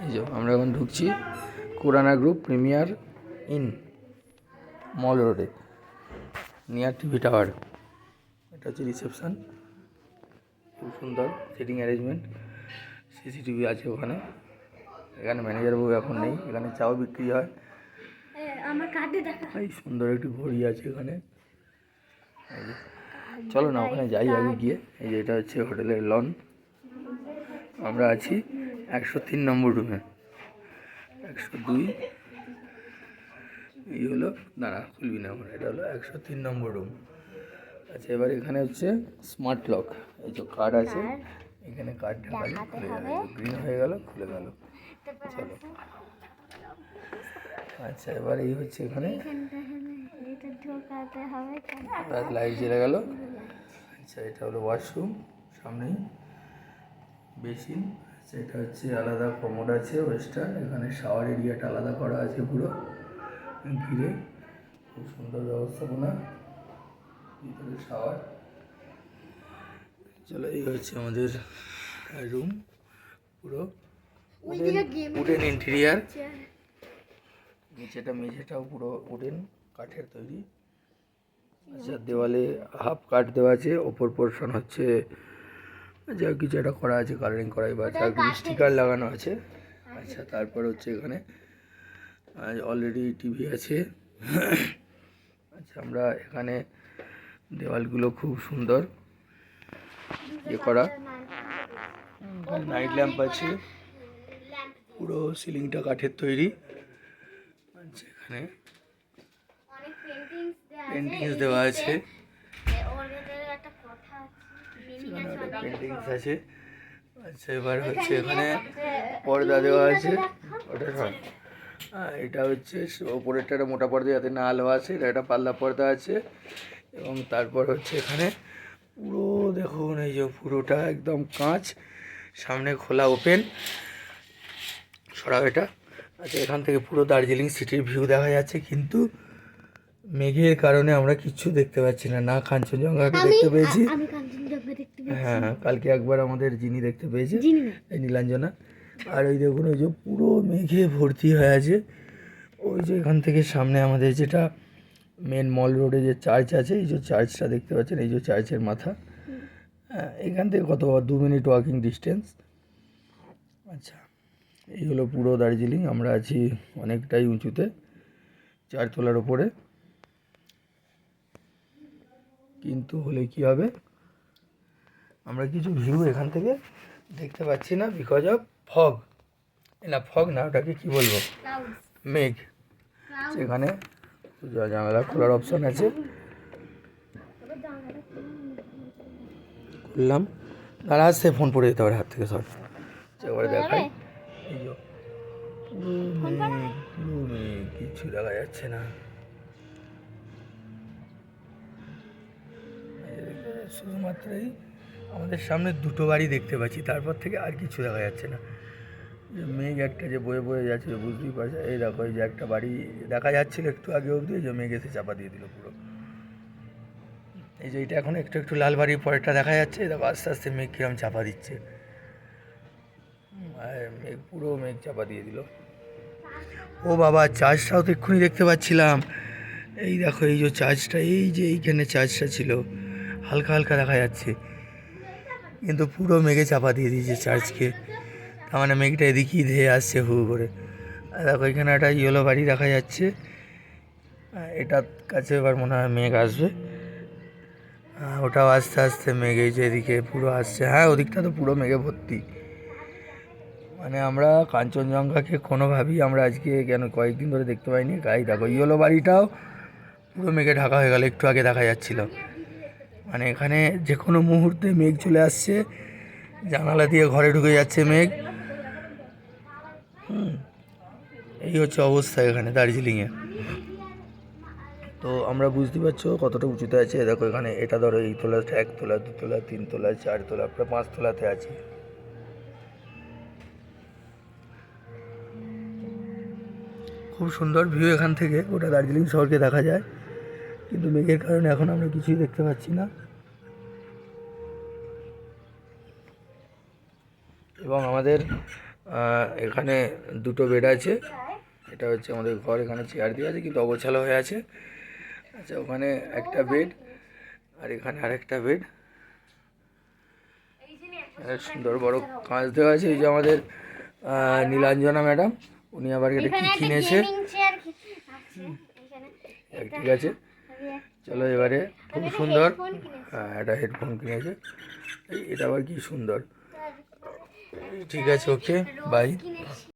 এই যে আমরা এখন ঢুকছি খুরানা গ্রুপ প্রিমিয়ার ইন মল রোডে নিয়ার টিভি টাওয়ার। এটা হচ্ছে রিসেপশন, খুব সুন্দর সিটিং অ্যারেঞ্জমেন্ট, সিসিটিভি আছে ওখানে। এখানে ম্যানেজার বাবু এখন নেই, এখানে চাও বিক্রি হয়। এই সুন্দর একটি ঘড়ি আছে এখানে। চলো না ওখানে যাই আগে গিয়ে। এই যে এটা হচ্ছে হোটেলের লন, আমরা আছি 103 নম্বর রুমে। 102 এই হলো, দাঁড়া খুলবি না আমরা, এটা হলো 103 নম্বর রুম। আচ্ছা, এবার এখানে হচ্ছে স্মার্ট লক, এই যে কার্ড আছে, এখানে কার্ড ঢাকালে খুলে যাবে, গ্রিন হয়ে গেল, খুলে গেল। চলো, আচ্ছা এবার এই হচ্ছে এখানে লাইট জ্বলে গেল। আচ্ছা, এটা হলো ওয়াশরুম, সামনেই বেসিন। আচ্ছা, এটা হচ্ছে আলাদা কমোড আছে ওয়েস্টার্ন, এখানে শাওয়ার এরিয়াটা আলাদা করা আছে পুরো ঘিরে, খুব সুন্দর ব্যবস্থাপনা, ভিতরে শাওয়ার। চলো, এই হচ্ছে আমাদের রুম, পুরো উডেন ইন্টেরিয়ার। মেঝেটাও পুরো উডেন কাঠের তৈরি। আচ্ছা, দেওয়ালে হাফ কাঠ দেওয়া আছে, ওপর পোর্শন হচ্ছে যা কিছু একটা করা আছে, কালারিং করাই বা স্টিকার লাগানো আছে। আচ্ছা, তারপর হচ্ছে এখানে অলরেডি টিভি আছে। আচ্ছা, আমরা এখানে দেওয়ালগুলো খুব সুন্দর ইয়ে করা, নাইট ল্যাম্প আছে, পুরো সিলিংটা কাঠের তৈরি। আচ্ছা, এখানে পেন্টিংস দেওয়া আছে, পেন্টিংস আছে। আচ্ছা, এবার হচ্ছে এখানে পর্দা দেওয়া আছে, ওটা এটা হচ্ছে ওপরেরটা একটা মোটা পর্দা যাতে না আলো আছে, এটা একটা পাল্লা পর্দা আছে। এবং তারপর হচ্ছে এখানে পুরো দেখুন, এই যে পুরোটা একদম কাঁচ, সামনে খোলা ওপেন সরাও এটা। আচ্ছা, এখান থেকে পুরো দার্জিলিং সিটির ভিউ দেখা যাচ্ছে, কিন্তু মেঘের কারণে আমরা কিচ্ছু দেখতে পাচ্ছি না। না কাঞ্চনজঙ্ঘাকে দেখতে পেয়েছি, হ্যাঁ কালকে একবার আমাদের জিনি দেখতে পেয়েছে, এই নীলাঞ্জনা। আর ওই দেখুন, ওই যে পুরো মেঘে ভর্তি হয়ে আছে। ওই যে এখান থেকে সামনে আমাদের যেটা মেন মল রোডে যে চার্চ আছে, এই যে চার্চটা দেখতে পাচ্ছেন, এই যে চার্চের মাথা, হ্যাঁ এখান থেকে কত 2 মিনিট ওয়াকিং ডিস্টেন্স। আচ্ছা, এই হলো পুরো দার্জিলিং। আমরা আছি অনেকটাই উঁচুতে, 4 তলার ওপরে, কিন্তু হলে কি হবে, আমরা কিছু ভিউ এখান থেকে দেখতে পাচ্ছি না, বিকজ অফ ফগ। না ফগ না, ওটাকে কি বলবো, মেঘ। সেখানে জানালা খোলার অপশন আছে, খুললাম, আর আসতে ফোন পড়ে যেতে পারে হাত থেকে, সব এবারে দেখাই। এই যে পুরো মেঘ, কিছু দেখা যাচ্ছে না। শুধুমাত্রই আমাদের সামনে দুটো বাড়ি দেখতে পাচ্ছি, তারপর থেকে আর কিছু দেখা যাচ্ছে না। যে মেঘ একটা যে বয়ে বয়ে যাচ্ছে, বুঝতেই পারছে। এই দেখো, এই যে একটা বাড়ি দেখা যাচ্ছিল একটু আগে অবধি, যে মেঘ এসে চাপা দিয়ে দিল পুরো। এই যে এটা এখন একটু একটু লাল বাড়ির পরেরটা দেখা যাচ্ছে, দেখো আস্তে আস্তে মেঘ কিরম চাপা দিচ্ছে, মেঘ পুরো মেঘ চাপা দিয়ে দিল। ও বাবা, চার্চটাও তো এক্ষুনি দেখতে পাচ্ছিলাম। এই দেখো, এই যে চার্চটা, এই যে এইখানে চার্চটা ছিল, হালকা হালকা দেখা যাচ্ছে, কিন্তু পুরো মেঘে চাপা দিয়ে দিয়েছে চার্চকে। তার মানে মেঘটা এদিকেই ধেয়ে আসছে হু করে। দেখো, এখানে একটা ইয়েলো বাড়ি দেখা যাচ্ছে, এটার কাছে এবার মনে হয় মেঘ আসবে। ওটাও আস্তে আস্তে মেঘ, এই যে এদিকে পুরো আসছে, হ্যাঁ ওদিকটা তো পুরো মেঘে ভর্তি। মানে আমরা কাঞ্চনজঙ্ঘাকে কোনোভাবেই আমরা আজকে কেন কয়েকদিন ধরে দেখতে পাইনি। গাই দেখো, ইয়েলো বাড়িটাও পুরো মেঘে ঢাকা হয়ে গেল, একটু আগে দেখা যাচ্ছিল। মানে এখানে যে কোনো মুহূর্তে মেঘ চলে আসছে, জানালা দিয়ে ঘরে ঢুকে যাচ্ছে মেঘ। এই হচ্ছে অবস্থা এখানে দার্জিলিংয়ে। তো আমরা বুঝতে পারছো কতটা উঁচুতে আছে। দেখো এখানে, এটা ধরো এই তলাটা 1 তলা 2 তলা 3 তলা 4 তলা, প্রায় 5 তলাতে আছি। খুব সুন্দর ভিউ এখান থেকে, গোটা দার্জিলিং শহরকে দেখা যায়, কিন্তু মেঘের কারণে এখন আমরা কিছুই দেখতে পাচ্ছি না। এবং আমাদের এখানে দুটো বেড আছে। এটা হচ্ছে আমাদের ঘর, এখানে চেয়ার দিয়ে আছে কিন্তু অগোছালো হয়ে আছে। আচ্ছা, ওখানে একটা বেড আর এখানে আরেকটা বেড। সুন্দর বড় কাঁচ দেওয়া আছে। এই যে আমাদের নীলাঞ্জনা ম্যাডাম, উনি আবার এটা কি কিনেছে। ঠিক আছে, চলো এবারে খুব সুন্দর। হ্যাঁ, একটা হেডফোন কিনেছে। এটা আবার কি সুন্দর। ঠিক আছে, ওকে, বাই।